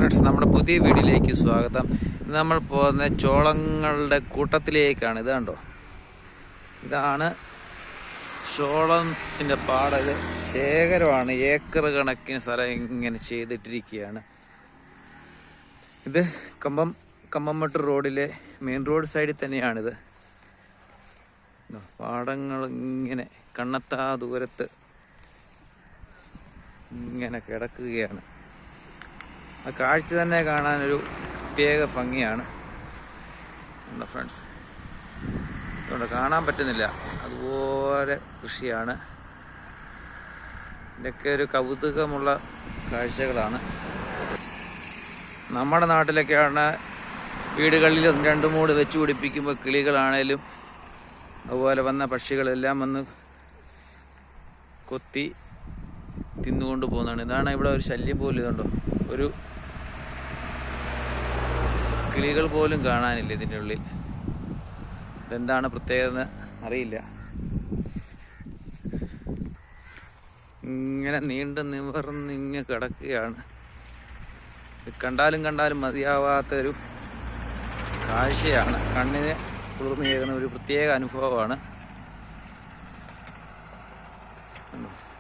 Friends, നമ്മുടെ പുതിയ വീഡിയോയിലേക്ക് സ്വാഗതം. ഇന്ന് നമ്മൾ പോകുന്ന ചോളങ്ങളുടെ കൂട്ടത്തിലേക്കാണ്. ഇത് കണ്ടോ, ഇതാണ് ചോളത്തിൻ്റെ പാടത് ശേഖരമാണ്. ഏക്കർ കണക്കിന് സ്ഥലം ഇങ്ങനെ ചെയ്തിട്ടിരിക്കുകയാണ്. ഇത് കമ്പംമട്ട് റോഡിലെ മെയിൻ റോഡ് സൈഡിൽ തന്നെയാണിത്. പാടങ്ങൾ ഇങ്ങനെ കണ്ണെത്താ ദൂരത്ത് ഇങ്ങനെ കിടക്കുകയാണ്. ആ കാഴ്ച തന്നെ കാണാനൊരു പ്രത്യേക ഭംഗിയാണ് ഫ്രണ്ട്സ്. അതുകൊണ്ട് കാണാൻ പറ്റുന്നില്ല, അതുപോലെ കൃഷിയാണ്. ഇതൊക്കെ ഒരു കൗതുകമുള്ള കാഴ്ചകളാണ്. നമ്മുടെ നാട്ടിലൊക്കെയാണ് വീടുകളിൽ 2-3 വെച്ച് പിടിപ്പിക്കുമ്പോൾ കിളികളാണേലും അതുപോലെ വന്ന പക്ഷികളെല്ലാം വന്ന് കൊത്തി തിന്നുകൊണ്ട് പോകുന്നതാണ്. ഇതാണ് ഇവിടെ ഒരു ശല്യം പോലും. ഇതുണ്ടോ, ഒരു കിളികൾ പോലും കാണാനില്ല ഇതിൻ്റെ ഉള്ളിൽ. ഇതെന്താണ് പ്രത്യേകത എന്ന് അറിയില്ല. ഇങ്ങനെ നീണ്ടു നിവർന്നിങ്ങ് കിടക്കുകയാണ്. ഇത് കണ്ടാലും മതിയാവാത്തൊരു കാഴ്ചയാണ്. കണ്ണിന് കുളിർമയേകുന്ന ഒരു പ്രത്യേക അനുഭവമാണ്.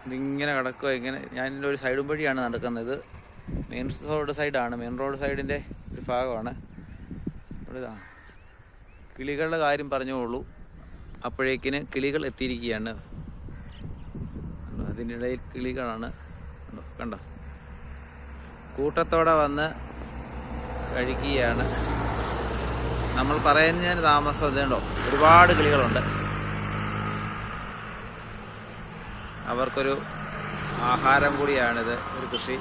ഇതിങ്ങനെ കിടക്കുക. ഇങ്ങനെ ഞാനിതിൻ്റെ ഒരു സൈഡും വഴിയാണ് നടക്കുന്നത്. മെയിൻ റോഡ് സൈഡാണ്. മെയിൻ റോഡ് സൈഡിൻ്റെ ഒരു ഭാഗമാണ്. ഇതാ കിളികളുടെ കാര്യം പറഞ്ഞോളൂ, അപ്പോഴേക്കിന് കിളികൾ എത്തിയിരിക്കുകയാണ്. അതിനിടയിൽ കിളികളാണ്. കണ്ടോ, കൂട്ടത്തോടെ വന്ന് കഴിക്കുകയാണ്. നമ്മൾ പറയുന്നതിന് താമസം ഇതുണ്ടോ, ഒരുപാട് കിളികളുണ്ട്. അവർക്കൊരു ആഹാരം കൂടിയാണിത്, ഒരു കൃഷി.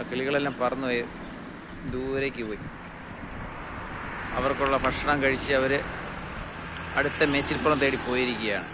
കിളികളെല്ലാം പറന്നുപോയി ദൂരേക്ക് പോയി. അവർക്കുള്ള ഭക്ഷണം കഴിച്ച് അവർ അടുത്ത മേച്ചിൽപ്പുറം തേടി പോയിരിക്കുകയാണ്.